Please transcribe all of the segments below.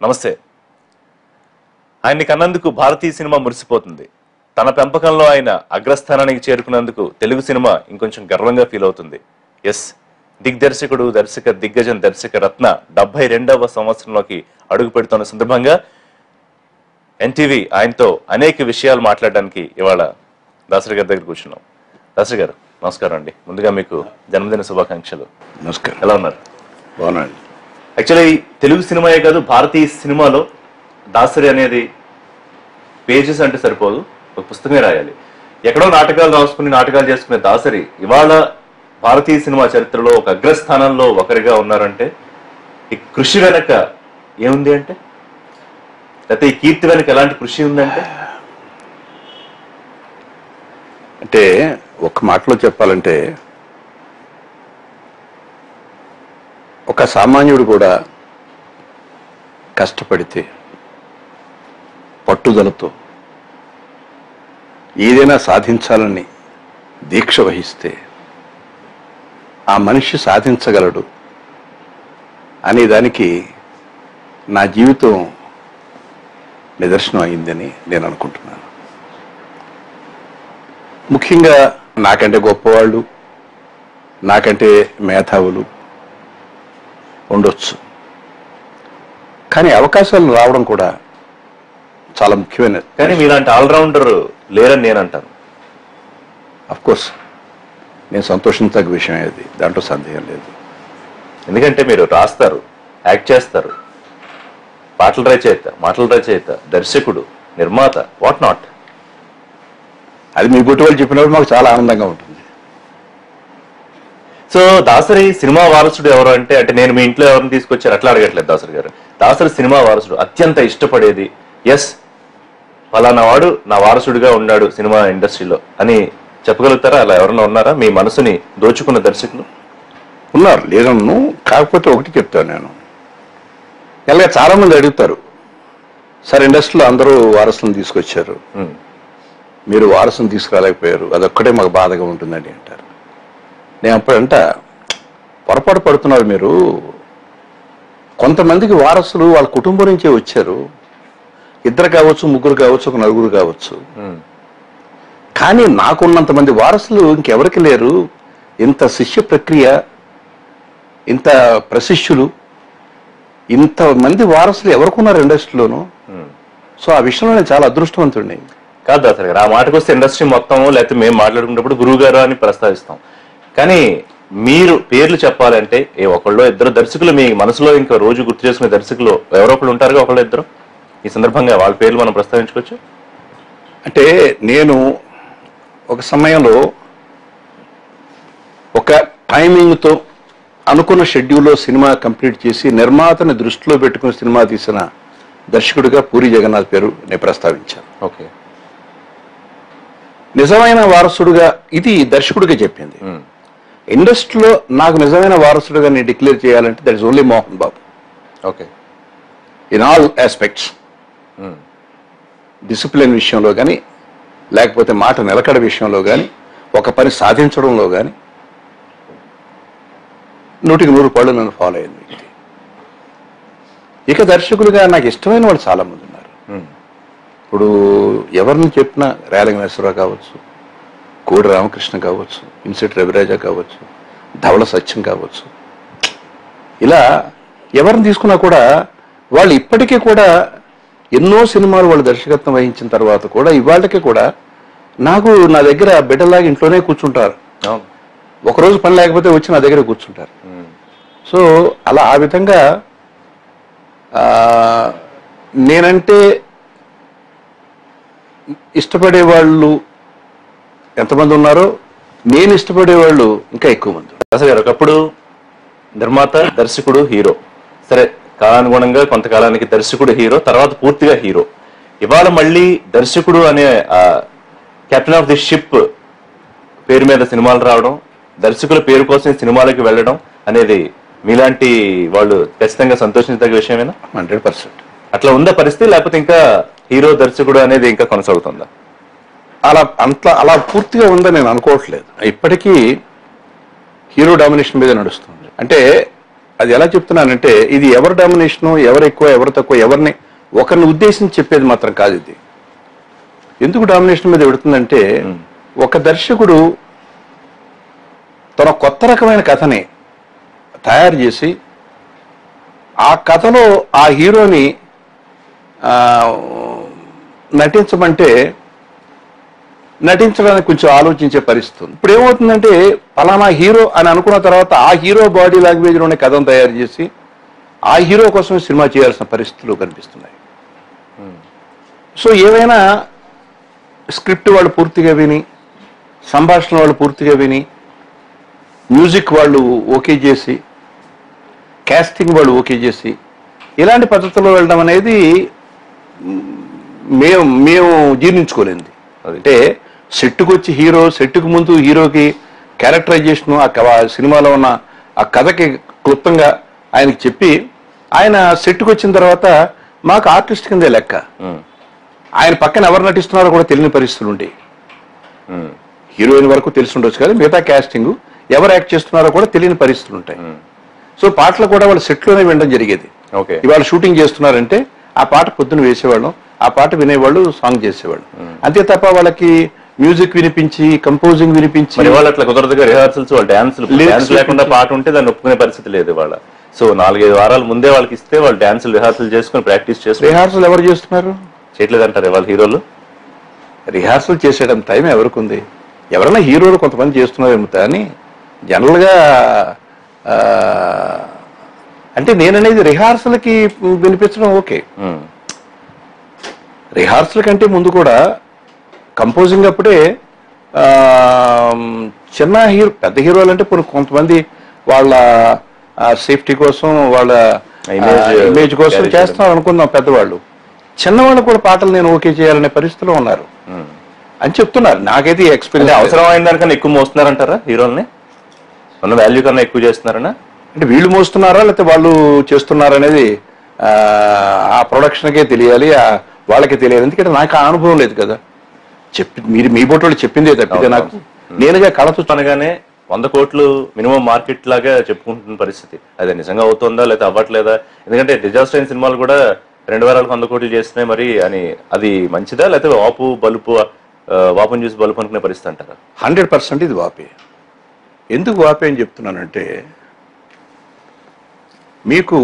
నమస్తే. ఆయన్ని కన్నందుకు భారతీయ సినిమా మురిసిపోతుంది. తన పెంపకంలో ఆయన అగ్రస్థానానికి చేరుకున్నందుకు తెలుగు సినిమా ఇంకొంచెం గర్వంగా ఫీల్ అవుతుంది. ఎస్, దిగ్దర్శకుడు, దిగ్గజం దర్శక రత్న 72వ సంవత్సరంలోకి అడుగు పెడుతున్న సందర్భంగా ఎన్టీవీ ఆయనతో అనేక విషయాలు మాట్లాడడానికి ఇవాళ దాసరి గారి దగ్గర కూర్చున్నాం. దాసరి గారు నమస్కారం అండి. ముందుగా మీకు జన్మదిన శుభాకాంక్షలు. నమస్కారం. ఎలా ఉన్నారు? బాగున్నాండి. యాక్చువల్లీ తెలుగు సినిమాయే కాదు, భారతీయ సినిమాలో దాసరి అనేది పేజెస్ అంటే సరిపోదు, ఒక పుస్తకమే రాయాలి. ఎక్కడో నాటకాలు రాసుకుని నాటకాలు చేసుకునే దాసరి ఇవాళ భారతీయ సినిమా చరిత్రలో ఒక అగ్రస్థానంలో ఒకరిగా ఉన్నారంటే ఈ కృషి వెనక ఏముంది అంటే, లేకపోతే ఈ కీర్తి వెనక ఎలాంటి కృషి ఉందంటే? అంటే ఒక్క మాటలో చెప్పాలంటే, ఒక సామాన్యుడు కూడా కష్టపడితే, పట్టుదలతో ఏదైనా సాధించాలని దీక్ష వహిస్తే ఆ మనిషి సాధించగలడు అనే దానికి నా జీవితం నిదర్శనం అయిందని నేను అనుకుంటున్నాను. ముఖ్యంగా నాకంటే గొప్పవాళ్ళు, నాకంటే మేధావులు ఉండొచ్చు, కానీ అవకాశాలు రావడం కూడా చాలా ముఖ్యమైనది. కానీ మీలాంటి ఆల్రౌండర్ లేరని నేను అంటాను. అఫ్కోర్స్ నేను సంతోషించదగ్గ విషయం అది, దాంట్లో సందేహం లేదు. ఎందుకంటే మీరు రాస్తారు, యాక్ట్ చేస్తారు, పాటలు రచయిత, దర్శకుడు, నిర్మాత, వాట్ నాట్. అది మీ బుట్టి వాళ్ళు చెప్పినప్పుడు మాకు చాలా ఆనందంగా ఉంటుంది. సో దాసరి సినిమా వారసుడు ఎవరు అంటే నేను మీ ఇంట్లో ఎవరిని తీసుకొచ్చారు అట్లా అడగట్లేదు దాసరి గారు. దాసరి సినిమా వారసుడు, అత్యంత ఇష్టపడేది, ఎస్ ఫలానా వాడు నా వారసుడిగా ఉన్నాడు సినిమా ఇండస్ట్రీలో అని చెప్పగలుగుతారా? అలా ఎవరన్నా ఉన్నారా మీ మనసుని దోచుకున్న దర్శకులు? ఉన్నారు, లేదన్ను. కాకపోతే ఒకటి చెప్తాను నేను. ఇలాగ చాలా మంది అడుగుతారు, సార్ ఇండస్ట్రీలో అందరూ వారసులను తీసుకొచ్చారు, మీరు వారసును తీసుకురాలేకపోయారు, అదొక్కటే మాకు బాధగా ఉంటుందండి అంటారు. నేను అప్పుడంట, పొరపాటు పడుతున్నారు మీరు. కొంతమందికి వారసులు వాళ్ళ కుటుంబం నుంచే వచ్చారు, 2 కావచ్చు, 3 కావచ్చు, ఒక 4 కావచ్చు. కానీ నాకున్నంత మంది వారసులు ఇంకెవరికి లేరు. ఇంత శిష్య ప్రక్రియ, ఇంత ప్రశిష్యులు, ఇంతమంది వారసులు ఎవరికున్నారు ఇండస్ట్రీలోనూ. సో ఆ విషయంలో నేను చాలా అదృష్టవంతుడిని. కాదు దాసరి గారు, ఆ మాటకు వస్తే ఇండస్ట్రీ మొత్తం లేకపోతే మేము మాట్లాడుకున్నప్పుడు గురువు గారు అని ప్రస్తావిస్తాం. కానీ మీరు పేర్లు చెప్పాలంటే ఒకళ్ళు ఇద్దరు దర్శకులు మీ మనసులో ఇంకా రోజు గుర్తు చేసుకునే దర్శకులు ఎవరో ఒకళ్ళు ఉంటారుగా, ఒకళ్ళు ఇద్దరు. ఈ సందర్భంగా వాళ్ళ పేర్లు మనం ప్రస్తావించుకోవచ్చు. అంటే నేను ఒక సమయంలో ఒక టైమింగ్తో అనుకున్న షెడ్యూల్లో సినిమా కంప్లీట్ చేసి నిర్మాతని దృష్టిలో పెట్టుకుని సినిమా తీసిన దర్శకుడిగా పూరి జగన్నాథ్ పేరు నేను ప్రస్తావించాను. ఓకే, నిజమైన వారసుడుగా ఇది దర్శకుడిగా చెప్పింది. ఇండస్ట్రీలో నాకు నిజమైన వారసుడుగా నేను డిక్లేర్ చేయాలంటే that is only Mohan Babu. Okay, in all aspects, discipline విషయంలో కానీ, లేకపోతే మాట నిలకడ విషయంలో కానీ, ఒక పని సాధించడంలో కానీ 100కి 100 పళ్ళు నన్ను ఫాలో అయింది వ్యక్తి. ఇక దర్శకులుగా నాకు ఇష్టమైన వాళ్ళు చాలా మంది ఉన్నారు. ఇప్పుడు ఎవరిని చెప్పినా రేలంగి నరసింహరావు కావచ్చు, కోడి రామకృష్ణ కావచ్చు, ఇన్సెట్ రవిరాజ కావచ్చు, ధవళ సత్యం కావచ్చు, ఇలా ఎవరిని తీసుకున్నా కూడా వాళ్ళు ఇప్పటికీ కూడా ఎన్నో సినిమాలు వాళ్ళు దర్శకత్వం వహించిన తర్వాత కూడా ఇవాళకి కూడా నాకు నా దగ్గర బిడ్డలాగా ఇంట్లోనే కూర్చుంటారు. ఒకరోజు పని లేకపోతే వచ్చి నా దగ్గర కూర్చుంటారు. సో అలా ఆ విధంగా నేనంటే ఇష్టపడే వాళ్ళు ఎంతమంది ఉన్నారో నేను ఇష్టపడే వాళ్ళు ఇంకా ఎక్కువ మంది. దాసరి గారు ఒకప్పుడు నిర్మాత, దర్శకుడు, హీరో, సరే కాలానుగుణంగా కొంతకాలానికి దర్శకుడు హీరో, తర్వాత పూర్తిగా హీరో. ఇవాళ మళ్ళీ దర్శకుడు అనే కెప్టెన్ ఆఫ్ ది షిప్ పేరు మీద సినిమాలు రావడం, దర్శకుల పేరు కోసం సినిమాలకు వెళ్ళడం అనేది మీలాంటి వాళ్ళు ఖచ్చితంగా సంతోషించదగ్గ విషయమేనా? 100%. అట్లా ఉందా పరిస్థితి, లేకపోతే ఇంకా హీరో దర్శకుడు అనేది ఇంకా కొనసాగుతుందా? అలా పూర్తిగా ఉందని నేను అనుకోవట్లేదు. ఇప్పటికీ హీరో డామినేషన్ మీద నడుస్తుంది. అంటే అది ఎలా చెప్తున్నానంటే ఇది ఎవరు డామినేషను, ఎవరు ఎక్కువ ఎవరు తక్కువ, ఎవరిని ఒకరిని ఉద్దేశించి చెప్పేది మాత్రం కాదు ఇది. ఎందుకు డామినేషన్ మీద పెడుతుందంటే ఒక దర్శకుడు తన కొత్త రకమైన కథని తయారు చేసి ఆ కథలో ఆ హీరోని నటించమంటే నటించడానికి కొంచెం ఆలోచించే పరిస్థితి. ఇప్పుడు ఏమవుతుందంటే ఫలానా హీరో అని అనుకున్న తర్వాత ఆ హీరో బాడీ లాంగ్వేజ్లోనే కథను తయారు చేసి ఆ హీరో కోసం సినిమా చేయాల్సిన పరిస్థితులు కనిపిస్తున్నాయి. సో ఏవైనా స్క్రిప్ట్ వాళ్ళు పూర్తిగా విని, సంభాషణ వాళ్ళు పూర్తిగా విని, మ్యూజిక్ వాళ్ళు ఓకే చేసి, కాస్టింగ్ వాళ్ళు ఓకే చేసి, ఇలాంటి పద్ధతుల్లో వెళ్ళడం అనేది మేము జీర్ణించుకోలేంది. అంటే సెట్టుకు వచ్చి హీరో, సెట్టుకు ముందు హీరోకి క్యారెక్టరైజేషను, ఆ సినిమాలో ఉన్న ఆ కథకి క్లుప్తంగా ఆయనకి చెప్పి, ఆయన సెట్టుకు వచ్చిన తర్వాత మాకు ఆర్టిస్ట్ కిందే లెక్క. ఆయన పక్కన ఎవరు నటిస్తున్నారో కూడా తెలియని పరిస్థితులు ఉంటాయి. హీరోయిన్ వరకు తెలిసి ఉండొచ్చు కానీ మిగతా క్యాస్టింగ్ ఎవరు యాక్ట్ చేస్తున్నారో కూడా తెలియని పరిస్థితులు ఉంటాయి. సో పాటలు కూడా వాళ్ళు సెట్లోనే వినడం జరిగేది. ఇవాళ షూటింగ్ చేస్తున్నారంటే ఆ పాట పొద్దున వేసేవాళ్ళం, ఆ పాట వినేవాళ్ళు, సాంగ్ చేసేవాళ్ళు. అంతే తప్ప వాళ్ళకి మ్యూజిక్ వినిపించి, కంపోజింగ్ వినిపించి వాళ్ళు అట్లా కుదరదుగా రిహార్సల్స్, వాళ్ళు డాన్స్ లేకుండా పాట ఉంటే దాన్ని ఒప్పుకునే పరిస్థితి లేదు వాళ్ళ. సో 4-5 వారాల ముందే వాళ్ళకి ఇస్తే వాళ్ళు డాన్సులు రిహార్సల్ చేసుకుని ప్రాక్టీస్ చేసి. రిహార్సల్ ఎవరు చేస్తున్నారు? చేయట్లేదంటారు వాళ్ళ హీరోలు. రిహార్సల్ చేసేయడం టైం ఎవరికి ఉంది? ఎవరైనా హీరోలు కొంతమంది చేస్తున్నారేమో కానీ జనరల్గా అంటే నేననేది రిహార్సల్కి వినిపించడం ఓకే. రిహార్సల్ కంటే ముందు కూడా కంపోజింగ్ అప్పుడే చిన్న హీరో, పెద్ద హీరోలు అంటే కొంతమంది వాళ్ళ సేఫ్టీ కోసం, వాళ్ళ ఇమేజ్ కోసం చేస్తున్నారు అనుకుందాం పెద్దవాళ్ళు. చిన్నవాళ్ళు కూడా పాటలు నేను ఓకే చేయాలనే పరిస్థితిలో ఉన్నారు అని చెప్తున్నారు. నాకైతే ఎక్స్పీరియన్స్. అవసరమైన దానికన్నా ఎక్కువ మోస్తున్నారంటారా హీరోల్ని? ఉన్న వాల్యూ కన్నా ఎక్కువ చేస్తున్నారనా? అంటే వీళ్ళు మోస్తున్నారా లేకపోతే వాళ్ళు చేస్తున్నారనేది ఆ ప్రొడక్షన్కే తెలియాలి, వాళ్ళకే తెలియాలి. ఎందుకంటే నాకు ఆ అనుభవం లేదు కదా. మీరు మీ బోటోళ్ళు చెప్పిందే తప్పితే నాకు నేనుగా కళతో అనగానే 100 కోట్లు మినిమం మార్కెట్ లాగా చెప్పుకుంటున్న పరిస్థితి. అది నిజంగా అవుతుందా లేకపోతే అవ్వట్లేదా? ఎందుకంటే డిజాస్టర్ అయిన సినిమాలు కూడా 2 వారాలకు 100 కోట్లు చేస్తున్నాయి మరి అని. అది మంచిదా లేకపోతే వాపుని చూసి బలుపు అనుకునే పరిస్థితి అంటారా? 100% ఇది వాపే. ఎందుకు వాపే అని చెప్తున్నానంటే మీకు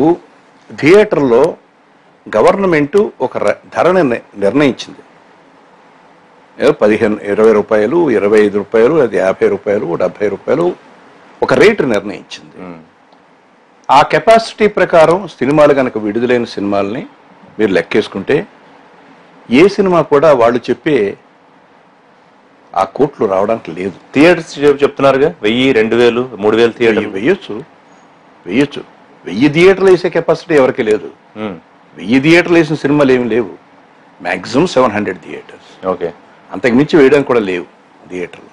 థియేటర్లో గవర్నమెంట్ ఒక ధరని నిర్ణయించింది. 15-20 రూపాయలు, 25 రూపాయలు, అది 50 రూపాయలు, 70 రూపాయలు ఒక రేటు నిర్ణయించింది. ఆ కెపాసిటీ ప్రకారం సినిమాలు కనుక విడుదలైన సినిమాలని మీరు లెక్కేసుకుంటే ఏ సినిమా కూడా వాళ్ళు చెప్పే ఆ కోట్లు రావడానికి లేదు. థియేటర్స్ చెప్తున్నారుగా 1000, 2000, 3000 థియేటర్ వెయ్యొచ్చు. 1000 థియేటర్లు వేసే కెపాసిటీ ఎవరికి లేదు. 1000 థియేటర్లు వేసిన సినిమాలు ఏమి లేవు. Maximum 700 theatres. ఓకే, అంతకు మించి వేయడానికి కూడా లేవు థియేటర్లు.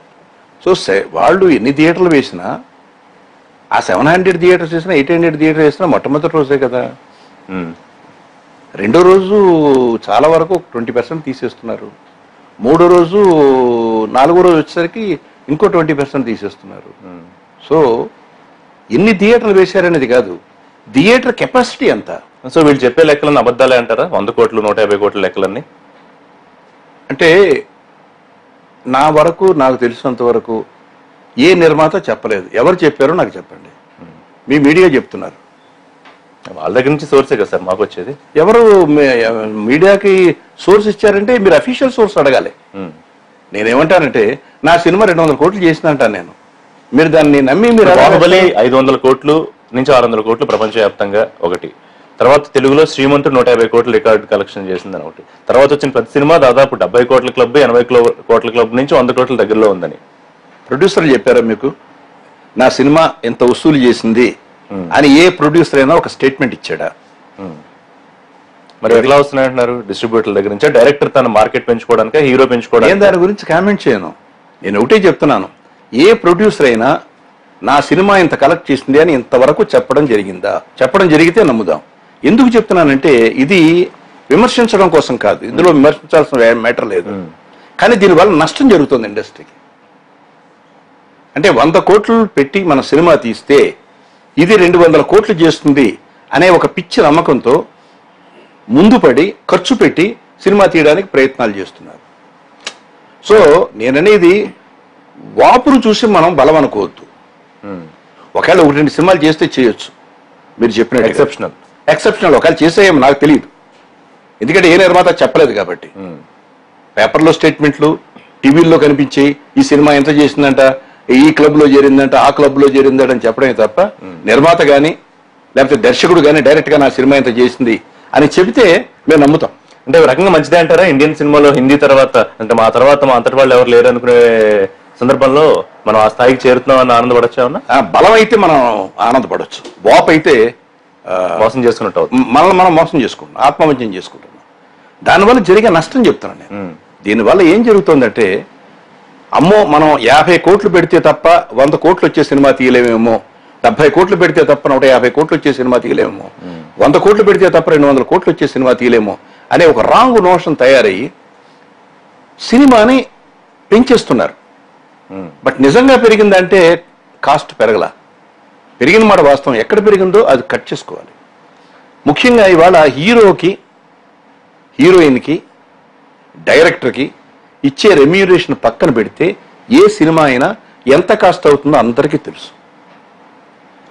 సో వాళ్ళు ఎన్ని థియేటర్లు వేసినా ఆ 700 థియేటర్స్ వేసినా, 800 థియేటర్స్ వేసినా మొట్టమొదటి రోజే కదా. రెండో రోజు చాలా వరకు 20% తీసేస్తున్నారు. మూడో రోజు, 4వ రోజు వచ్చేసరికి ఇంకో 20% తీసేస్తున్నారు. సో ఎన్ని థియేటర్లు వేశారనేది కాదు, థియేటర్ కెపాసిటీ ఎంత. సో వీళ్ళు చెప్పే లెక్కలన్నీ అబద్ధాలే అంటారా? 100 కోట్లు 150 కోట్ల లెక్కలన్నీ అంటే నా వరకు, నాకు తెలిసినంత వరకు ఏ నిర్మాత చెప్పలేదు. ఎవరు చెప్పారో నాకు చెప్పండి. మీ మీడియా చెప్తున్నారు. వాళ్ళ దగ్గర నుంచి సోర్సే కదా సార్ మాకు వచ్చేది. ఎవరు మీడియాకి సోర్స్ ఇచ్చారంటే మీరు అఫీషియల్ సోర్స్ అడగాలి. నేనేమంటానంటే నా సినిమా 200 కోట్లు చేసిన అంటాను నేను. మీరు దాన్ని నమ్మి మీరు బాహుబలి 500 కోట్లు నుంచి 600 కోట్లు ప్రపంచవ్యాప్తంగా ఒకటి. తర్వాత తెలుగులో శ్రీమంతుడు 150 కోట్ల రికార్డు కలెక్షన్ చేసిందని ఒకటి. తర్వాత వచ్చిన ప్రతి సినిమా దాదాపు 70 కోట్ల క్లబ్, 80 కోట్ల క్లబ్ నుంచి 100 కోట్ల దగ్గరలో ఉందని. ప్రొడ్యూసర్లు చెప్పారా మీకు నా సినిమా ఎంత వసూలు చేసింది అని? ఏ ప్రొడ్యూసర్ అయినా ఒక స్టేట్మెంట్ ఇచ్చాడా? మరి ఎట్లా వస్తున్నాయంటున్నారు? డిస్ట్రిబ్యూటర్ల దగ్గర నుంచి డైరెక్టర్ తన మార్కెట్ పెంచుకోవడానికి, హీరో పెంచుకోవడానికి. నేను దాని గురించి కామెంట్ చేయను. నేను ఒకటే చెప్తున్నాను, ఏ ప్రొడ్యూసర్ అయినా నా సినిమా ఇంత కలెక్ట్ చేసింది అని ఇంతవరకు చెప్పడం జరిగిందా? చెప్పడం జరిగితే నమ్ముదాం. ఎందుకు చెప్తున్నానంటే ఇది విమర్శించడం కోసం కాదు, ఇందులో విమర్శించాల్సిన మ్యాటర్ లేదు. కానీ దీనివల్ల నష్టం జరుగుతుంది ఇండస్ట్రీకి. అంటే 100 కోట్లు పెట్టి మన సినిమా తీస్తే ఇది 200 కోట్లు చేస్తుంది అనే ఒక పిచ్చి నమ్మకంతో ముందు పడి ఖర్చు పెట్టి సినిమా తీయడానికి ప్రయత్నాలు చేస్తున్నారు. సో నేననేది వాపును చూసి మనం బలం అనుకోవద్దు. ఒకవేళ 1-2 సినిమాలు చేస్తే చేయొచ్చు, మీరు చెప్పినట్టు ఎక్సెప్షనల్ ఒకవేళ చేసేయేమో నాకు తెలియదు, ఎందుకంటే ఏ నిర్మాత చెప్పలేదు కాబట్టి. పేపర్లో స్టేట్మెంట్లు, టీవీల్లో కనిపించి ఈ సినిమా ఎంత చేసిందంట, ఈ క్లబ్ లో చేరిందంట, ఆ క్లబ్ లో చేరిందంట అని చెప్పడమే తప్ప నిర్మాత గాని లేకపోతే దర్శకుడు గాని డైరెక్ట్ గా నా సినిమా ఎంత చేసింది అని చెబితే మేము నమ్ముతాం. అంటే ఒక రకంగా మంచిదే అంటారా? ఇండియన్ సినిమాలో హిందీ తర్వాత అంటే మా తర్వాత మా అంతటి వాళ్ళు ఎవరు లేరు అనుకునే సందర్భంలో మనం ఆ స్థాయికి చేరుతున్నాం అని ఆనందపడచ్చు. ఏమన్నా బలం అయితే మనం ఆనందపడవచ్చు, వాప్ అయితే మోసం చేసుకున్నట్టు మనల్ని మనం మోసం చేసుకుంటున్నాం, ఆత్మవంచం చేసుకుంటున్నాం. దానివల్ల జరిగే నష్టం చెప్తున్నాను నేను. దీనివల్ల ఏం జరుగుతుందంటే, అమ్మో మనం 50 కోట్లు పెడితే తప్ప 100 కోట్లు వచ్చే సినిమా తీయలేమేమో, 70 కోట్లు పెడితే తప్ప 150 కోట్లు వచ్చే సినిమా తీయలేమో, 100 కోట్లు పెడితే తప్ప 200 కోట్లు వచ్చే సినిమా తీయలేమో అనే ఒక రాంగ్ నోషన్ తయారయ్యి సినిమాని పెంచేస్తున్నారు. బట్ నిజంగా పెరిగిందంటే కాస్ట్ పెరగల, పెరిగిన మాట వాస్తవం. ఎక్కడ పెరిగిందో అది కట్ చేసుకోవాలి. ముఖ్యంగా ఇవాళ హీరోకి, హీరోయిన్కి, డైరెక్టర్కి ఇచ్చే రెమ్యూనరేషన్ పక్కన పెడితే ఏ సినిమా అయినా ఎంత కాస్ట్ అవుతుందో అందరికీ తెలుసు.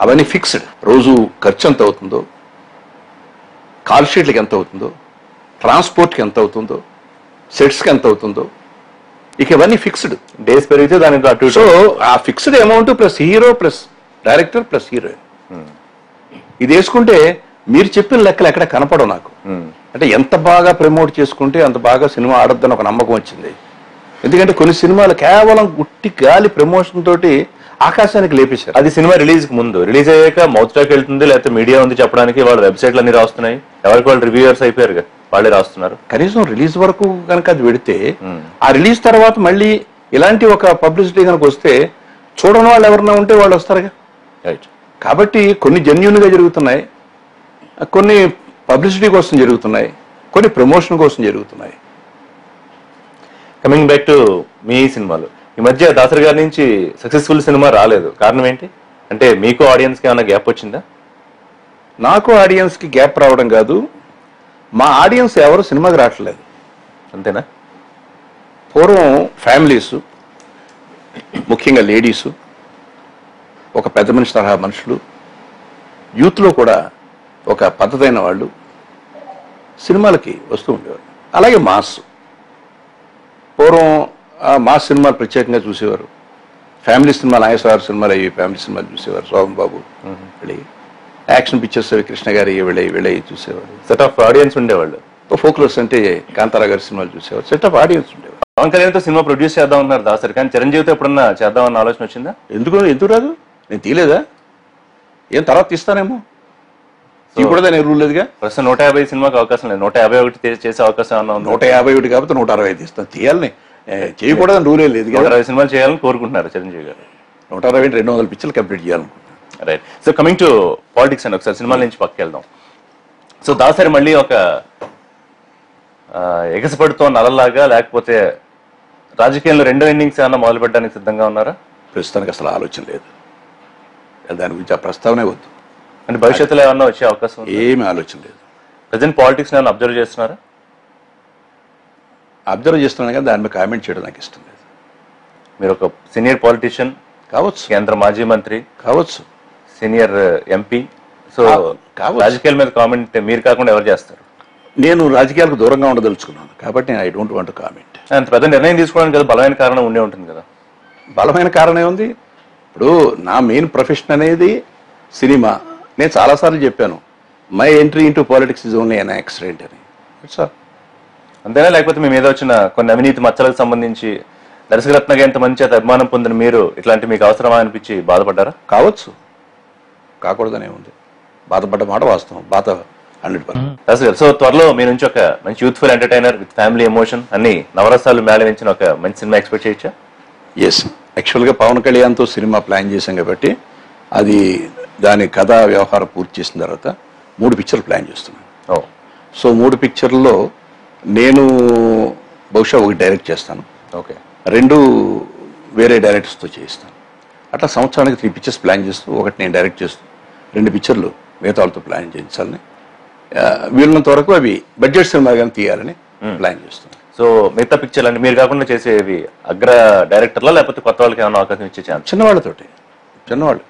అవన్నీ ఫిక్స్డ్. రోజు ఖర్చు ఎంత అవుతుందో, కాల్ షీట్లకి ఎంత అవుతుందో, ట్రాన్స్పోర్ట్కి ఎంత అవుతుందో, సెట్స్కి ఎంత అవుతుందో, ఇక ఇవన్నీ ఫిక్స్డ్. డేస్ పెరిగితే దానికి అటు. సో ఆ fixed amount plus hero plus director plus heroine ఇది వేసుకుంటే మీరు చెప్పిన లెక్కలు ఎక్కడ కనపడవు నాకు. అంటే ఎంత బాగా ప్రమోట్ చేసుకుంటే అంత బాగా సినిమా ఆడొద్దని ఒక నమ్మకం వచ్చింది. ఎందుకంటే కొన్ని సినిమాలు కేవలం గుట్టి గాలి ప్రమోషన్ తోటి ఆకాశానికి లేపేశారు. అది సినిమా రిలీజ్ కి ముందు, రిలీజ్ అయ్యాక మౌత్ టాక్ వెళ్తుంది, లేకపోతే మీడియా ఉంది చెప్పడానికి వాళ్ళ వెబ్సైట్లు అన్ని రాస్తున్నాయి, ఎవరికి వాళ్ళు రివ్యూయర్స్ అయిపోయారు, వాళ్ళే రాస్తున్నారు. కనీసం రిలీజ్ వరకు కనుక అది పెడితే ఆ రిలీజ్ తర్వాత మళ్ళీ ఇలాంటి ఒక పబ్లిసిటీ కనుక వస్తే చూడని వాళ్ళు ఎవరన్నా ఉంటే వాళ్ళు వస్తారుగా. రైట్. కాబట్టి కొన్ని జెన్యూన్ గా జరుగుతున్నాయి, కొన్ని పబ్లిసిటీ కోసం జరుగుతున్నాయి, కొన్ని ప్రమోషన్ కోసం జరుగుతున్నాయి. కమింగ్ బ్యాక్ టు మీ సినిమాలు, ఈ మధ్య దాసరి గారి నుంచి సక్సెస్ఫుల్ సినిమా రాలేదు, కారణం ఏంటి? అంటే మీకు ఆడియన్స్ కి ఏమైనా గ్యాప్ వచ్చిందా? నాకు ఆడియన్స్ కి గ్యాప్ రావడం కాదు, మా ఆడియన్స్ ఎవరు సినిమాకి రావట్లేదు. అంతేనా? పూర్వం ఫ్యామిలీసు, ముఖ్యంగా లేడీసు, ఒక పెద్ద మనిషి తరహా మనుషులు, యూత్లో కూడా ఒక పద్ధతైన వాళ్ళు సినిమాలకి వస్తూ ఉండేవారు. అలాగే మాస్, పూర్వం మాస్ సినిమాలు ప్రత్యేకంగా చూసేవారు. ఫ్యామిలీ సినిమాలు, నాగేశ్వరరావు సినిమాలు అయ్యి ఫ్యామిలీ సినిమాలు చూసేవారు. శోభన్ బాబు వెళ్ళి, యాక్షన్ పిక్చర్స్ అవి కృష్ణ గారి వెళ్ళి చూసేవారు. సెట్ ఆఫ్ ఆడియన్స్ ఉండేవాళ్ళు. ఫోక్లోస్ అంటే కాంతారా గారి సినిమాలు చూసేవారు. సెట్ ఆఫ్ ఆడియన్స్ ఉండేవారు. పవన్ కళ్యాణ్తో సినిమా ప్రొడ్యూస్ చేద్దాం ఉన్నారు దాసరి, కానీ చిరంజీవితో ఎప్పుడన్నా చేద్దామన్న ఆలోచన వచ్చిందా? ఎందుకు రాదు? నేను తీయలేదా? ఏం తర్వాత తీస్తానేమో, తీయకూడదని రూల్ లేదుగా. ప్రస్తుతం 150 సినిమాకి అవకాశం లేదు, 151 చేసే అవకాశం ఏమన్నా ఉంది? 151 కాబట్టి 160 తీస్తాను. తీయాలని, చేయకూడదని రూలే లేదు. 160 సినిమాలు చేయాలని కోరుకుంటున్నారు చిరంజీవి గారు. 160 200 పిక్చర్లు కంప్లీట్ చేయాలనుకుంటున్నాను. Right. So coming to politics అండి, ఒకసారి సినిమాల నుంచి పక్కకి వెళ్దాం. సో దాసరి మళ్ళీ ఒక ఎగసిపడుతోన్న అలలాగా, లేకపోతే రాజకీయాల్లో రెండో ఇన్నింగ్స్ ఏమన్నా మొదలు పెట్టడానికి సిద్ధంగా ఉన్నారా? ప్రస్తుతానికి అసలు ఆలోచన లేదు, దాని గురించి ఆ ప్రస్తావనే వద్దు. అంటే భవిష్యత్తులో ఏమన్నా వచ్చే అవకాశం? ఏమీ ఆలోచన లేదు. ప్రజెంట్ పాలిటిక్స్ ఏమైనా అబ్జర్వ్ చేస్తున్నారా? అబ్జర్వ్ చేస్తున్నాను కానీ దాని మీద కామెంట్ చేయడం నాకు ఇష్టం లేదు. మీరు ఒక సీనియర్ పాలిటిషియన్ కావచ్చు, కేంద్ర మాజీ మంత్రి కావచ్చు, సీనియర్ ఎంపీ. సో రాజకీయాల మీద కామెంట్ మీరు కాకుండా ఎవరు చేస్తారు? నేను రాజకీయాలకు దూరంగా ఉండదలుచుకున్నాను కాబట్టి I don't want to comment. అంత పెద్ద నిర్ణయం తీసుకోవడానికి కదా బలమైన కారణం ఉండే ఉంటుంది కదా. బలమైన కారణం ఏముంది? ఇప్పుడు నా మెయిన్ ప్రొఫెషన్ అనేది సినిమా. నేను చాలాసార్లు చెప్పాను, my entry into politics is only an accident అని. సార్ అంతేనా? లేకపోతే మీ మీద వచ్చిన కొన్ని అవినీతి మచ్చలకు సంబంధించి దర్శకరత్నగా ఎంత మంచి అభిమానం పొందిన మీరు ఇట్లాంటి మీకు అవసరమా అనిపించి బాధపడ్డారా? కావచ్చు, కాకూడదనే ఉంది. బాధపడ్డ మాట వాస్తవం, బాధ 100%. సో త్వరలో మీ నుంచి ఒక మంచి youthful entertainer with family emotion అన్ని నవరసాలు మేళవించిన ఒక మంచి సినిమా ఎక్స్పెక్ట్ చేయొచ్చా? ఎస్, యాక్చువల్గా పవన్ కళ్యాణ్తో సినిమా ప్లాన్ చేశాం కాబట్టి అది దాని కథా వ్యవహారం పూర్తి చేసిన తర్వాత 3 పిక్చర్లు ప్లాన్ చేస్తున్నాను. సో 3 పిక్చర్లలో నేను బహుశా ఒకటి డైరెక్ట్ చేస్తాను, ఓకే, 2 వేరే డైరెక్టర్స్తో చేయిస్తాను. అట్లా సంవత్సరానికి 3 పిక్చర్స్ ప్లాన్ చేస్తూ ఒకటి నేను డైరెక్ట్ చేస్తూ 2 పిక్చర్లు మిగతా వాళ్ళతో ప్లాన్ చేయించాలని, వీళ్ళంత వరకు అవి బడ్జెట్ సినిమా కానీ తీయాలని ప్లాన్ చేస్తున్నాం. సో మిగతా పిక్చర్లు అంటే మీరు కాకుండా చేసేవి అగ్ర డైరెక్టర్లా లేకపోతే కొత్త వాళ్ళకి ఏమైనా అవకాశం ఇచ్చే ఛాన్స్? చిన్నవాళ్ళు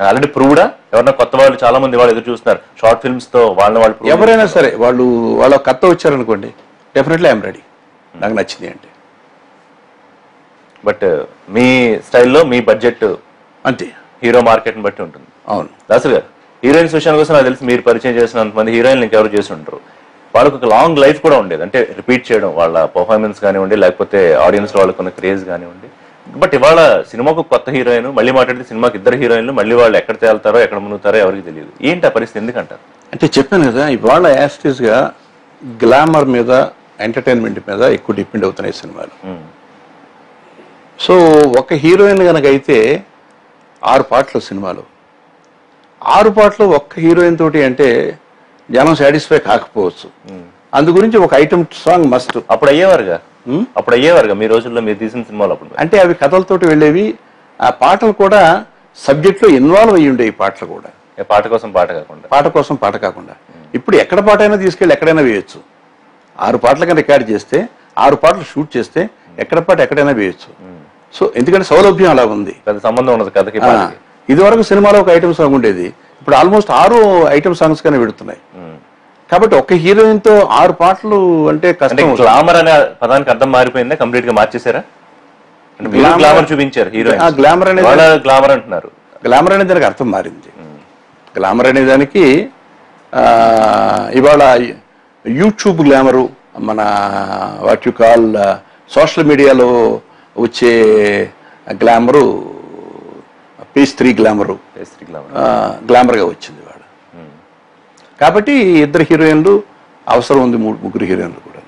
ఆల్రెడీ ప్రూవ్డా? ఎవరైనా కొత్త వాళ్ళు చాలా మంది వాళ్ళు ఎదురు చూస్తున్నారు షార్ట్ ఫిల్మ్స్ తో, వాళ్ళు ఎవరైనా సరే వాళ్ళ కథ వచ్చారనుకోండి, డెఫినెట్లీ ఐఎమ్ రెడీ, నాకు నచ్చింది అంటే. బట్ మీ స్టైల్లో మీ బడ్జెట్ అంతే, హీరో మార్కెట్ని బట్టి ఉంటుంది. అవును. దాసు గారు, హీరోయిన్స్ విషయానికి కోసం నాకు తెలిసి మీరు పరిచయం చేసినంత మంది హీరోయిన్లు ఇంకెవరు చేసి ఉంటారు. వాళ్ళకు ఒక లాంగ్ లైఫ్ కూడా ఉండేది, అంటే రిపీట్ చేయడం వాళ్ళ పర్ఫార్మెన్స్ కానివ్వండి, లేకపోతే ఆడియన్స్ వాళ్ళకు ఉన్న క్రేజ్ కానివ్వండి. బట్ ఇవాళ సినిమాకు కొత్త హీరోయిన్, మళ్ళీ మాట్లాడితే సినిమాకి 2 హీరోయిన్లు, మళ్ళీ వాళ్ళు ఎక్కడ తేలుతారో ఎక్కడ మునుగుతారో ఎవరికి తెలియదు. ఏంటి ఆ పరిస్థితి, ఎందుకంటారు? అంటే చెప్పాను కదా, ఇవాళ యాస్టీస్గా గ్లామర్ మీద, ఎంటర్టైన్మెంట్ మీద ఎక్కువ డిపెండ్ అవుతున్నాయి సినిమాలు. సో ఒక హీరోయిన్ కనుక అయితే 6 పాటలు సినిమాలు, 6 పాటలు ఒక్క హీరోయిన్ తోటి అంటే జనం సాటిస్ఫై కాకపోవచ్చు. అందు గురించి ఒక ఐటమ్ సాంగ్ మస్ట్. అప్పుడు అయ్యేవారుగా మీ రోజుల్లో మీరు తీసిన సినిమాలు అప్పుడు? అంటే అవి కథలతోటి వెళ్ళేవి. ఆ పాటలు కూడా సబ్జెక్ట్ లో ఇన్వాల్వ్ అయ్యి ఉండే, ఈ పాటలు కూడా పాట కోసం పాట కాకుండా ఇప్పుడు ఎక్కడ పాట అయినా తీసుకెళ్ళి ఎక్కడైనా వేయొచ్చు. 6 పాటల కన్నా రికార్డ్ చేస్తే, 6 పాటలు షూట్ చేస్తే ఎక్కడ పాట ఎక్కడైనా వేయొచ్చు. సో ఎందుకంటే సౌలభ్యం అలా ఉంది, పెద్ద సంబంధం ఉండదు కథకి. ఇదివరకు సినిమాలో ఒక ఐటమ్ సాంగ్ ఉండేది, ఇప్పుడు ఆల్మోస్ట్ 6 ఐటమ్ సాంగ్స్ కానీ పెడుతున్నాయి. కాబట్టి ఒక హీరోయిన్ తో 6 పాటలు అంటే కష్టం. గ్లామర్ అనే పదానికి అర్థం మారిపోయిందా? కంప్లీట్ గా మార్చేశారా? గ్లామర్ చూపించారు హీరోయిన్, గ్లామర్ అనేది గ్లామర్ అంటున్నారు. గ్లామర్ అనే దానికి అర్థం మారింది. గ్లామర్ అనే దానికి ఇవాళ యూట్యూబ్ గ్లామరు, మన వాట్ యు కాల్ సోషల్ మీడియాలో వచ్చే గ్లామరు, పేజ్ 3 గ్లామర్గా వచ్చింది వాడు. కాబట్టి 2 హీరోయిన్లు అవసరం ఉంది, 3 హీరోయిన్లు కూడా.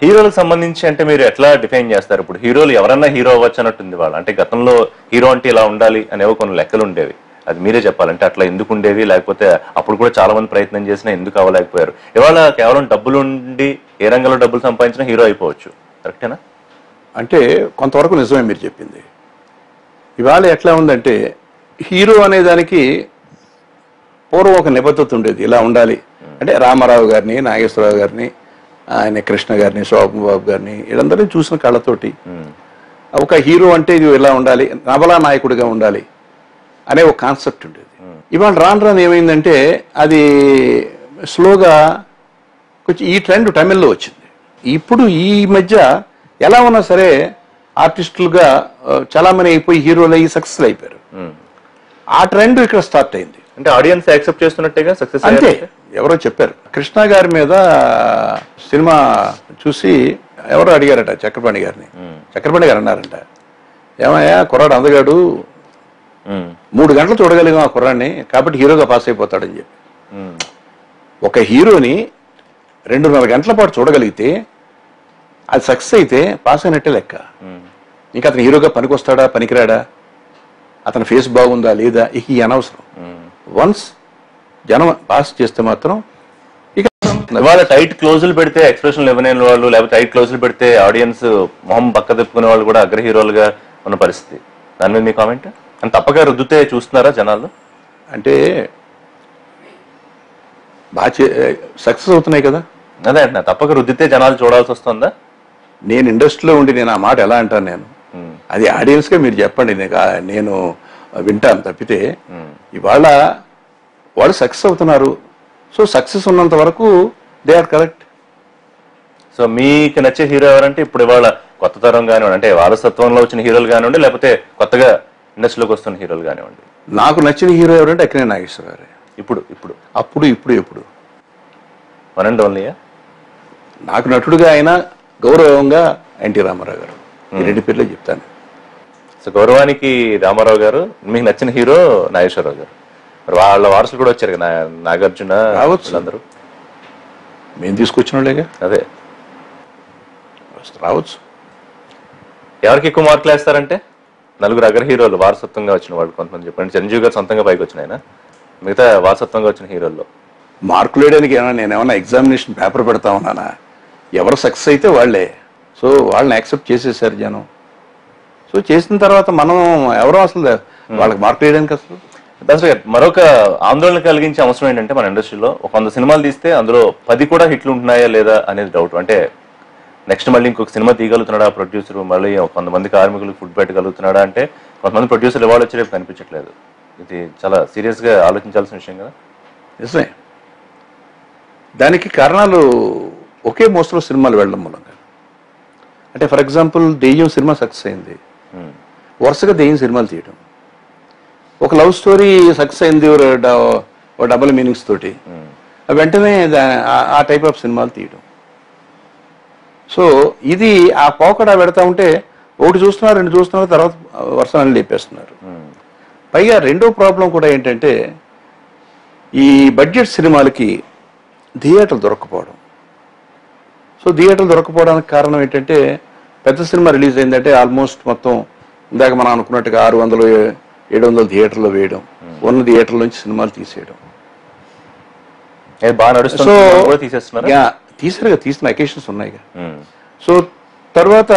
హీరోలకు సంబంధించి అంటే మీరు ఎట్లా డిఫైన్ చేస్తారు? ఇప్పుడు హీరోలు ఎవరన్నా హీరో అవ్వచ్చు అన్నట్టుంది వాళ్ళు. అంటే గతంలో హీరో అంటే ఇలా ఉండాలి అనేవో కొన్ని లెక్కలు ఉండేవి, అది మీరే చెప్పాలంటే అట్లా ఎందుకు ఉండేవి, లేకపోతే అప్పుడు కూడా చాలా మంది ప్రయత్నం చేసినా ఎందుకు అవ్వలేకపోయారు? ఇవాళ కేవలం డబ్బులు ఉండి ఏ రంగంలో డబ్బులు సంపాదించినా హీరో అయిపోవచ్చు, కరెక్టేనా? అంటే కొంతవరకు నిజమే మీరు చెప్పింది. ఇవాళ ఎట్లా ఉందంటే హీరో అనే దానికి పూర్వం ఒక నిబద్ధత ఉండేది, ఇలా ఉండాలి అంటే రామారావు గారిని, నాగేశ్వరరావు గారిని, ఆయన కృష్ణ గారిని, శోభన్ బాబు గారిని, వీళ్ళందరినీ చూసిన కళ్ళతోటి ఒక హీరో అంటే ఇది ఇలా ఉండాలి, నవలా నాయకుడిగా ఉండాలి అనే ఒక కాన్సెప్ట్ ఉండేది. ఇవాళ రాను ఏమైందంటే అది స్లోగా కొంచెం ఈ ట్రెండ్ తమిళ్లో వచ్చింది. ఇప్పుడు ఈ మధ్య ఎలా ఉన్నా సరే ఆర్టిస్టులుగా చాలా మంది అయిపోయి హీరోలు అయ్యి సక్సెస్ అయిపోయారు. ఆ ట్రెండ్ ఇక్కడ స్టార్ట్ అయింది. అంటే ఆడియన్స్ యాక్సెప్ట్ చేస్తున్నట్టుగా సక్సెస్ అంతే. ఎవరో చెప్పారు, కృష్ణ గారి మీద సినిమా చూసి ఎవరో అడిగారట చక్రపాణి గారిని. చక్రపాణి గారు అన్నారంట, ఏమయ్యా కుర్రాడు అందగాడు, 3 గంటలు చూడగలిగాం ఆ కుర్రాడిని, కాబట్టి హీరోగా పాస్ అయిపోతాడని చెప్పి. ఒక హీరోని 2.5 గంటల పాటు చూడగలిగితే అది సక్సెస్ అయితే పాస్ అయినట్టే లెక్క. ఇంకా అతను హీరోగా పనికొస్తాడా పనికిరాడా, అతని ఫేస్ బాగుందా లేదా, ఇక ఈ అనవసరం. వన్స్ జనం పాస్ చేస్తే మాత్రం ఇక ఇవాళ టైట్ క్లోజులు పెడితే ఎక్స్ప్రెషన్లు ఇవ్వలేని వాళ్ళు, లేకపోతే టైట్ క్లోజులు పెడితే ఆడియన్స్ మొహం పక్క తిప్పుకునే వాళ్ళు కూడా అగ్ర హీరోలుగా ఉన్న పరిస్థితి. దాని మీద మీ కామెంట్? అని తప్పక రుద్దితే చూస్తున్నారా జనాలు? అంటే బాగా సక్సెస్ అవుతున్నాయి కదా, అదే అంటున్నా, తప్పక రుద్దితే జనాలు చూడాల్సి వస్తుందా? నేను ఇండస్ట్రీలో ఉండి నేను ఆ మాట ఎలా అంటాను, నేను అది ఆడియన్స్గా మీరు చెప్పండి, నేను వింటాను తప్పితే. ఇవాళ వాళ్ళు సక్సెస్ అవుతున్నారు, సో సక్సెస్ ఉన్నంత వరకు దే ఆర్ కరెక్ట్. సో మీకు నచ్చే హీరో ఎవరంటే ఇప్పుడు ఇవాళ కొత్త తరం కానివ్వండి, అంటే వారసత్వంలో వచ్చిన హీరోలు కానివ్వండి, లేకపోతే కొత్తగా ఇండస్ట్రీలోకి వస్తున్న హీరోలు కానివ్వండి? నాకు నచ్చిన హీరో ఎవరంటే అక్కినేని నాగేశ్వర గారు. ఇప్పుడు వన్ అండ్ ఓన్లీ. నాకు నటుడుగా ఆయన గౌరవంగా ఎన్టీ రామారావు గారు, ఈ 2 పేర్లే చెప్తాను. సో గౌరవానికి రామారావు గారు, మీకు నచ్చిన హీరో నాగేశ్వరరావు గారు. మరి వాళ్ళ వారసులు కూడా వచ్చారు కదా, నాగార్జున రావచ్చు, అందరూ మేము తీసుకొచ్చిన వాళ్ళేగా. అదే రావచ్చు. ఎవరికి ఎక్కువ మార్కులు వేస్తారంటే 4 అగ్ర హీరోలు వారసత్వంగా వచ్చిన వాళ్ళు కొంతమంది చెప్పండి. చిరంజీవి గారు సొంతంగా పైకి వచ్చిన ఆయన, మిగతా వారసత్వంగా వచ్చిన హీరోల్లో మార్కులు వేయడానికి నేనేమన్నా ఎగ్జామినేషన్ పేపర్ పెడతా ఉన్నానా? ఎవరు సక్సెస్ అయితే వాళ్లే. సో వాళ్ళని యాక్సెప్ట్ చేసేసారు జనం. సో చేసిన తర్వాత మనం ఎవరో అసలు వాళ్ళకి మార్కులు వేయడానికి అసలు దాసరి గారు, మరొక ఆందోళన కలిగించే అవసరం ఏంటంటే మన ఇండస్ట్రీలో ఒక 100 సినిమాలు తీస్తే అందులో 10 కూడా హిట్లు ఉంటున్నాయా లేదా అనేది డౌట్. అంటే నెక్స్ట్ మళ్ళీ ఇంకొక సినిమా తీయగలుగుతున్నాడా ప్రొడ్యూసర్, మళ్ళీ కొంతమంది కార్మికులకు ఫుడ్ పెట్టగలుగుతున్నాడా అంటే కొంతమంది ప్రొడ్యూసర్లు ఇవాళ వచ్చి రేపు కనిపించట్లేదు. ఇది చాలా సీరియస్ గా ఆలోచించాల్సిన విషయం కదా. నిజమే. దానికి కారణాలు ఒకే మోస్తరు సినిమాలు వెళ్ళడం మూలంగా. అంటే ఫర్ ఎగ్జాంపుల్ దెయ్యం సినిమా సక్సెస్ అయింది, వరుసగా దెయ్యం సినిమాలు తీయడం. ఒక లవ్ స్టోరీ సక్సెస్ అయింది డబుల్ మీనింగ్స్ తోటి, వెంటనే ఆ టైప్ ఆఫ్ సినిమాలు తీయడం. సో ఇది ఆ పోకడా పెడతా ఉంటే ఒకటి చూస్తున్నారు, రెండు చూస్తున్నారు, తర్వాత వర్షాన్ని లేపేస్తున్నారు. పైగా రెండో ప్రాబ్లం కూడా ఏంటంటే ఈ బడ్జెట్ సినిమాలకి థియేటర్లు దొరకపోవడం. సో థియేటర్లు దొరకపోవడానికి కారణం ఏంటంటే పెద్ద సినిమా రిలీజ్ అయిందంటే ఆల్మోస్ట్ మొత్తం ఇందాక మనం అనుకున్నట్టుగా 600-700 థియేటర్లో వేయడం, ఉన్న థియేటర్ల నుంచి సినిమాలు తీసేయడం. తీసారుగా, తీసిన అకేషన్స్ ఉన్నాయిగా. సో తర్వాత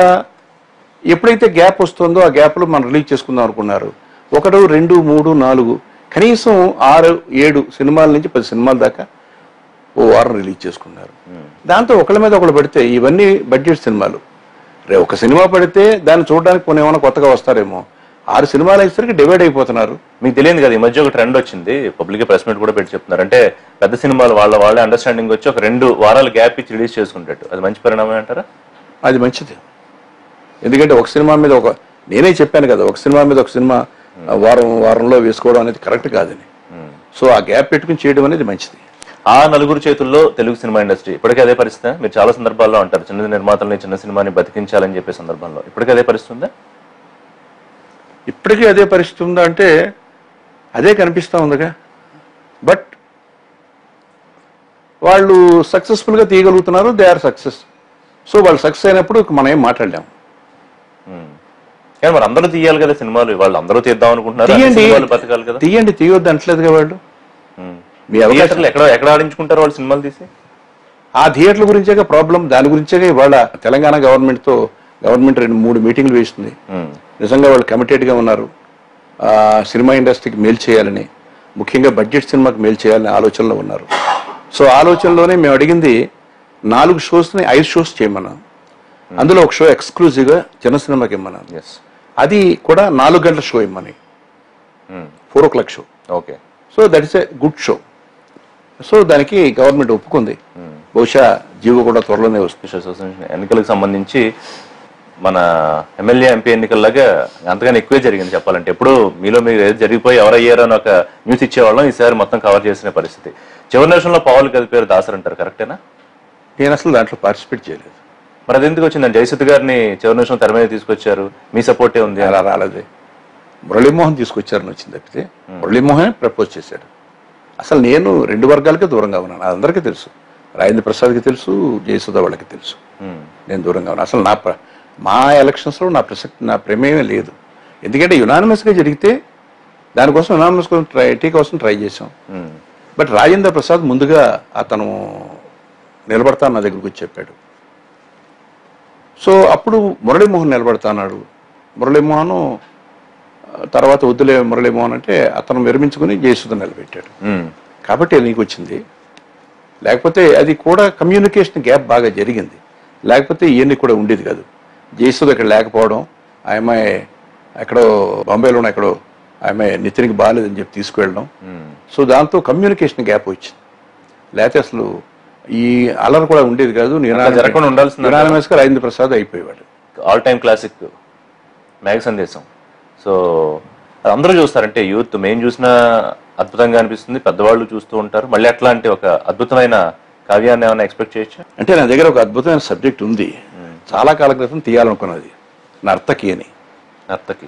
ఎప్పుడైతే గ్యాప్ వస్తుందో ఆ గ్యాప్లో మనం రిలీజ్ చేసుకుందాం అనుకున్నారు. 1, 2, 3, 4 కనీసం 6-7 సినిమాల నుంచి 10 సినిమాల దాకా ఓ వారం రిలీజ్ చేసుకున్నారు. దాంతో ఒకళ్ళ మీద ఒకళ్ళు పడితే ఇవన్నీ బడ్జెట్ సినిమాలు. ఒక సినిమా పడితే దాన్ని చూడడానికి కొన్ని ఏమైనా కొత్తగా వస్తారేమో, 6 సినిమాలు అయ్యేసరికి డివైడ్ అయిపోతున్నారు. మీకు తెలియదు కదా, ఈ మధ్య ఒక ట్రెండ్ వచ్చింది, పబ్లిక్ ప్రెస్ మీట్ కూడా పెట్టి చెప్తున్నారు. అంటే పెద్ద సినిమాలు వాళ్ళే అండర్స్టాండింగ్ వచ్చి ఒక 2 వారాలు గ్యాప్ ఇచ్చి రిలీజ్ చేసుకుంటాడు. అది మంచి పరిణామం అంటారా? అది మంచిది. ఎందుకంటే ఒక సినిమా మీద నేనే చెప్పాను కదా, ఒక సినిమా మీద ఒక సినిమా వారంలో వేసుకోవడం అనేది కరెక్ట్ కాదని. సో ఆ గ్యాప్ పెట్టుకుని చేయడం అనేది మంచిది. ఆ నలుగురు చేతుల్లో తెలుగు సినిమా ఇండస్ట్రీ ఇప్పటికీ అదే పరిస్థితి. మీరు చాలా సందర్భాల్లో అంటారు చిన్న నిర్మాతల్ని, చిన్న సినిమాని బతికించాలని చెప్పే సందర్భంలో ఇప్పటికీ అదే పరిస్థితి ఉందా? ఇప్పటికీ అదే పరిస్థితి ఉందా అంటే అదే కనిపిస్తూ ఉందిగా. బట్ వాళ్ళు సక్సెస్ఫుల్గా తీయగలుగుతున్నారు, దే ఆర్ సక్సెస్. సో వాళ్ళు సక్సెస్ అయినప్పుడు మనం ఏం మాట్లాడలేము. కానీ మరి అందరూ తీయాలి కదా సినిమాలు, వాళ్ళు అందరూ తీద్దాం అనుకుంటున్నారు, బతకాలి కదా. తీయొద్దు అంటలేదుగా వాళ్ళు. మీ థియేటర్లు ఎక్కడ ఆడించుకుంటారు వాళ్ళు సినిమాలు తీసి? ఆ థియేటర్ల గురించేగా ప్రాబ్లం. దాని గురించే ఇవాళ తెలంగాణ గవర్నమెంట్ 2-3 మీటింగ్లు వేస్తుంది. నిజంగా వాళ్ళు కమిటెడ్గా ఉన్నారు సినిమా ఇండస్ట్రీకి మేలు చేయాలని, ముఖ్యంగా బడ్జెట్ సినిమాకి మేలు చేయాలని ఆలోచనలో ఉన్నారు. సో ఆలోచనలోనే మేము అడిగింది 4 షోస్ని 5 షోస్ చేయమన్నాం. అందులో ఒక షో ఎక్స్క్లూజివ్గా చిన్న సినిమాకి ఇమ్మన్నాను. అది కూడా 4 గంటల షో ఇమ్మని, 4 o'clock show. Okay. So that is a good show. So దానికి గవర్నమెంట్ ఒప్పుకుంది. బహుశా జీవో కూడా త్వరలోనే వస్తుంది. ఎన్నికలకు సంబంధించి మన ఎమ్మెల్యే ఎంపీ ఎన్నికల్లాగా అంతగానే ఎక్కువే జరిగింది చెప్పాలంటే. ఎప్పుడు మీలో మీరు ఏది జరిగిపోయి ఎవరయ్యారో అని ఒక న్యూస్ ఇచ్చేవాళ్ళం, ఈసారి మొత్తం కవర్ చేసిన పరిస్థితి. చివరి నిమిషంలో పావులు కలిపారు దాసర్ అంటారు, కరెక్టేనా? నేను అసలు దాంట్లో పార్టిసిపేట్ చేయలేదు. మరి అది ఎందుకు వచ్చిందండి? జయసుధ్ గారిని చివరి నిమిషం తెర మీద తీసుకొచ్చారు, మీ సపోర్టే ఉంది. అలా రాలేదే, మురళీమోహన్ తీసుకొచ్చారని వచ్చింది తప్పితే మురళీమోహన్ ప్రపోజ్ చేశాడు. అసలు నేను 2 వర్గాలకే దూరంగా ఉన్నాను, అది అందరికీ తెలుసు. రాజేంద్ర ప్రసాద్కి తెలుసు, జయసుధ వాళ్ళకి తెలుసు. నేను దూరంగా ఉన్నాను. అసలు మా ఎలక్షన్స్లో నా ప్రమేయం లేదు. ఎందుకంటే యునానిమస్గా జరిగితే దానికోసం యునానిమస్ కోసం ట్రై చేసాం. బట్ రాజేంద్ర ప్రసాద్ ముందుగా అతను నిలబడతాను నా దగ్గరకు వచ్చి చెప్పాడు. సో అప్పుడు మురళీమోహన్ నిలబడతా అన్నాడు. మురళీమోహన్ తర్వాత వద్దులే మురళీమోహన్ అంటే అతను విరమించుకుని జయసుధ నిలబెట్టాడు. కాబట్టి నీకు వచ్చింది. లేకపోతే అది కూడా కమ్యూనికేషన్ గ్యాప్ బాగా జరిగింది. లేకపోతే ఇవన్నీ కూడా ఉండేది కాదు. జయసుధ ఇక్కడ లేకపోవడం, ఆమె ఎక్కడో బాంబేలోనే ఎక్కడో ఆమె నితిన్కి బాగాలేదని చెప్పి తీసుకువెళ్ళడం. సో దాంతో కమ్యూనికేషన్ గ్యాప్ వచ్చింది. లేకపోతే అసలు ఈ అల్లరి కూడా ఉండేది కాదు. యునానిమస్గా రాజేంద్ర ప్రసాద్ అయిపోయేవాడు. All time classic Megha Sandesham. So అందరూ చూస్తారంటే యూత్ మేము చూసినా అద్భుతంగా అనిపిస్తుంది, పెద్దవాళ్ళు చూస్తూ ఉంటారు. మళ్ళీ అట్లాంటి ఒక అద్భుతమైన కావ్యాన్ని ఏమైనా ఎక్స్పెక్ట్ చేయొచ్చు? అంటే నా దగ్గర ఒక అద్భుతమైన సబ్జెక్ట్ ఉంది, చాలా కాల క్రితం తీయాలనుకున్నది, నర్తకి అని. నర్తకి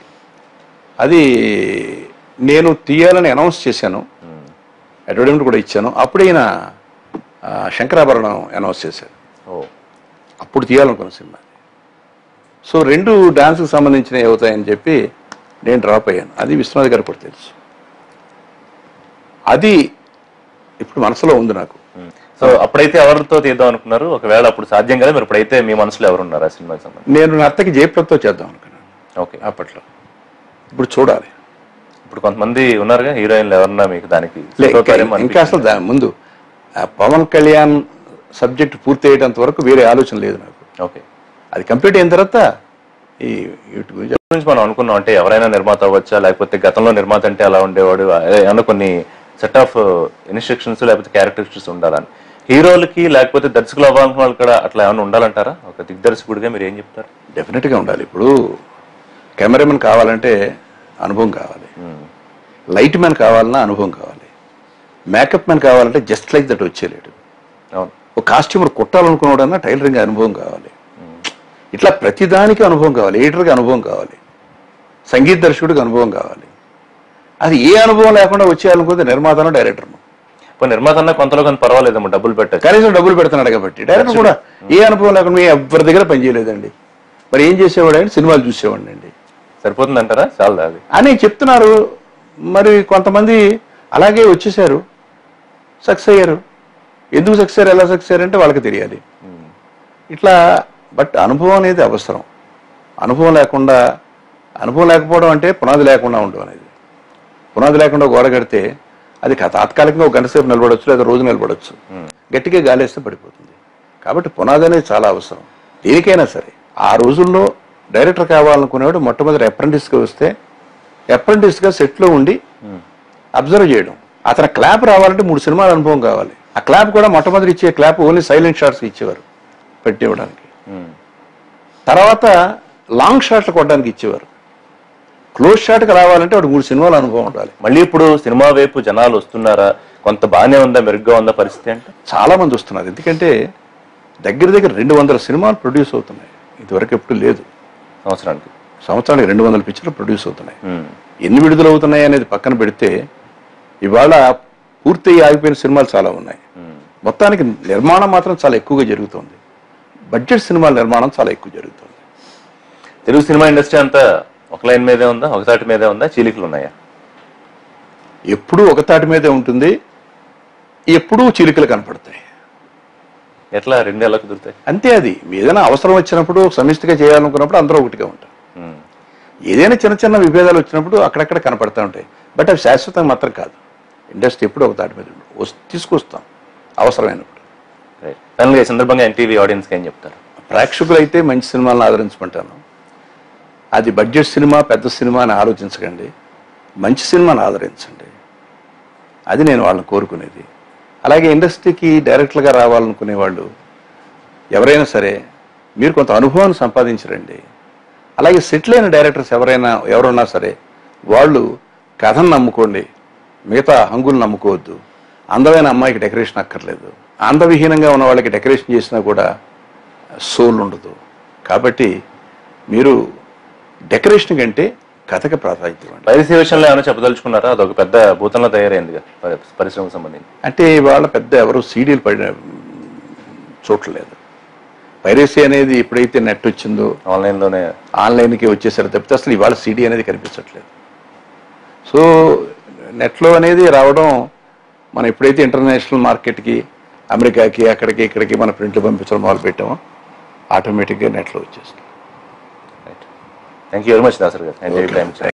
అది నేను తీయాలని అనౌన్స్ చేశాను, అడ్వర్టైజ్మెంట్ కూడా ఇచ్చాను. అప్పుడే ఈయన శంకరాభరణం అనౌన్స్ చేశారు. అప్పుడు తీయాలనుకున్న సినిమా. సో 2 డాన్స్కి సంబంధించినవి అవుతాయని చెప్పి నేను డ్రాప్ అయ్యాను. అది విశ్వనాథ్ గారు కూడా తెలుసు. అది ఇప్పుడు మనసులో ఉంది నాకు. సో అప్పుడైతే ఎవరితో తీద్దాం అనుకున్నారు? ఒకవేళ అప్పుడు సాధ్యం కదా, మీరు ఇప్పుడైతే మీ మనసులో ఎవరున్నారు ఆ సినిమాకి సంబంధించి? నేను నర్తకి జయప్రదతో చేద్దాం అనుకున్నాను. ఓకే. అప్పట్లో. ఇప్పుడు చూడాలి. ఇప్పుడు కొంతమంది ఉన్నారుగా హీరోయిన్లు ఎవరన్నా మీకు దానికి ఇంకా అసలు దాని ముందు పవన్ కళ్యాణ్ సబ్జెక్ట్ పూర్తి అయ్యేంత వరకు వేరే ఆలోచన లేదు నాకు. ఓకే, అది కంప్లీట్ అయిన తర్వాత ఈ వీటి గురించి మనం అనుకున్నాం. అంటే ఎవరైనా నిర్మాత అవ్వచ్చా, లేకపోతే గతంలో నిర్మాత అంటే అలా ఉండేవాడు, ఏమన్నా కొన్ని సెట్ ఆఫ్ ఇన్స్ట్రక్షన్స్ లేకపోతే క్యారెక్టరిస్టిక్స్ ఉండాలని. హీరోలకి లేకపోతే దర్శకులు అవ్వాలనుకున్న వాళ్ళు కూడా అట్లా ఏమైనా ఉండాలంటారా? ఒక దిగ్దర్శకుడిగా మీరు ఏం చెప్తారు? డెఫినెట్గా ఉండాలి. ఇప్పుడు కెమెరామెన్ కావాలంటే అనుభవం కావాలి, లైట్ మ్యాన్ కావాలన్నా అనుభవం కావాలి, మేకప్ మ్యాన్ కావాలంటే జస్ట్ లైక్ దట్ వచ్చేలేడు. అవును, ఒక కాస్ట్యూమర్ కుట్టాలనుకున్నాడన్నా టైలరింగ్ అనుభవం కావాలి. ఇట్లా ప్రతిదానికి అనుభవం కావాలి. ఎడిటర్కి అనుభవం కావాలి, సంగీత దర్శకుడికి అనుభవం కావాలి. అది ఏ అనుభవం లేకుండా వచ్చేయాలనుకుంటే నిర్మాతను డైరెక్టర్ను. నిర్మాత అన్నా కొంతలో కొంత పర్వాలేదమ్మా, డబ్బులు పెట్టారు, కనీసం డబ్బులు పెడుతున్నాడు కాబట్టి. డైరెక్టర్ కూడా ఏ అనుభవం లేకుండా మీ ఎవరి దగ్గర పనిచేయలేదండి, మరి ఏం చేసేవాడు అండి? సినిమాలు చూసేవాడిని అండి. సరిపోతుంది అంటారా? చాలా అది అని చెప్తున్నారు. మరి కొంతమంది అలాగే వచ్చేసారు, సక్సెస్ అయ్యారు. ఎందుకు సక్సెస్ అయ్యారు, ఎలా సక్సెస్ అయ్యారంటే వాళ్ళకి తెలియాలి. ఇట్లా బట్ అనుభవం అనేది అవసరం. అనుభవం లేకపోవడం అంటే పునాది లేకుండా ఉండడం అనేది. పునాది లేకుండా గోడ కడితే అది తాత్కాలికంగా ఒక గంట సేపు నిలబడవచ్చు, లేదా రోజు నిలబడవచ్చు, గట్టిగా గాలేస్తే పడిపోతుంది. కాబట్టి పునాది అనేది చాలా అవసరం దేనికైనా సరే. ఆ రోజుల్లో డైరెక్టర్ కావాలనుకునేవాడు మొట్టమొదటి అప్రెంటిస్గా వస్తే అప్రెంటిస్గా సెట్లో ఉండి అబ్జర్వ్ చేయడం. అతని క్లాప్ రావాలంటే 3 సినిమాల అనుభవం కావాలి. ఆ క్లాప్ కూడా మొట్టమొదటి ఇచ్చే క్లాప్ ఓన్లీ సైలెంట్ షాట్స్ ఇచ్చేవారు పెట్టివ్వడానికి. తర్వాత లాంగ్ షాట్లు కొట్టడానికి ఇచ్చేవారు. క్లోజ్ షాట్కి రావాలంటే వాడు 3 సినిమాల అనుభవం ఉండాలి. మళ్ళీ ఇప్పుడు సినిమా వైపు జనాలు వస్తున్నారా? కొంత బాగానే ఉందా, మెరుగ్గా ఉందా పరిస్థితి? అంటే చాలా మంది వస్తున్నారు. ఎందుకంటే దగ్గర 200 సినిమాలు ప్రొడ్యూస్ అవుతున్నాయి. ఇదివరకు ఎప్పుడు లేదు. సంవత్సరానికి 200 పిక్చర్లు ప్రొడ్యూస్ అవుతున్నాయి. ఎన్ని విడుదలవుతున్నాయి అనేది పక్కన పెడితే ఇవాళ పూర్తి ఆగిపోయిన సినిమాలు చాలా ఉన్నాయి. మొత్తానికి నిర్మాణం మాత్రం చాలా ఎక్కువగా జరుగుతుంది. బడ్జెట్ సినిమాల నిర్మాణం చాలా ఎక్కువ జరుగుతుంది. తెలుగు సినిమా ఇండస్ట్రీ అంతా ఒక లైన్ మీదే ఉందా, ఒక తాటి మీదే ఉందా, చీలికలు ఉన్నాయా? ఎప్పుడూ ఒక తాటి మీదే ఉంటుంది, ఎప్పుడూ చీలికలు కనపడతాయి. ఎట్లా 2 ఎలా కుదురుతాయి? అంతే. అది ఏదైనా అవసరం వచ్చినప్పుడు సమిష్టిగా చేయాలనుకున్నప్పుడు అందరూ ఒకటిగా ఉంటారు. ఏదైనా చిన్న చిన్న విభేదాలు వచ్చినప్పుడు అక్కడక్కడ కనపడతా ఉంటాయి. బట్ అవి శాశ్వతంగా మాత్రం కాదు. ఇండస్ట్రీ ఎప్పుడు ఒక తాటి మీద తీసుకొస్తాం అవసరమైనప్పుడు. ఫైనల్గా ఈ సందర్భంగా ఎన్టీవీ ఆడియన్స్కి ఏం చెప్తారు? ప్రేక్షకులు అయితే మంచి సినిమాలను ఆదరించమంటాను. అది బడ్జెట్ సినిమా, పెద్ద సినిమా అని ఆలోచించకండి. మంచి సినిమాని ఆదరించండి. అది నేను వాళ్ళని కోరుకునేది. అలాగే ఇండస్ట్రీకి డైరెక్టర్గా రావాలనుకునే వాళ్ళు ఎవరైనా సరే మీరు కొంత అనుభవాన్ని సంపాదించరండి. అలాగే సెటిల్ అయిన డైరెక్టర్స్ ఎవరున్నా సరే వాళ్ళు కథను నమ్ముకోండి, మిగతా హంగులు నమ్ముకోవద్దు. అందమైన అమ్మాయికి డెకరేషన్ అక్కర్లేదు, అందవిహీనంగా ఉన్న వాళ్ళకి డెకరేషన్ చేసినా కూడా సోల్ ఉండదు. కాబట్టి మీరు డెకరేషన్ కంటే కథకి ప్రాధాన్యత ఇవ్వండి. పైరసీ విషయంలో ఏమైనా చెప్పదలుచుకున్నారా? అదొక పెద్ద భూతంలో తయారైందిగా పరిశ్రమకు సంబంధించి. అంటే వాళ్ళ పెద్ద ఎవరు సీడీలు పడిన చూడలేదు. పైరసీ అనేది ఎప్పుడైతే నెట్ వచ్చిందో ఆన్లైన్కి వచ్చేసరి తప్పితే అసలు ఇవాళ సీడీ అనేది కనిపించట్లేదు. సో నెట్లో అనేది రావడం, మనం ఎప్పుడైతే ఇంటర్నేషనల్ మార్కెట్కి, అమెరికాకి, అక్కడికి ఇక్కడికి మన ప్రింట్లు పంపించడం మొదలు పెట్టామో ఆటోమేటిక్గా నెట్లో వచ్చేస్తుంది. Thank you very much Dasari గారు.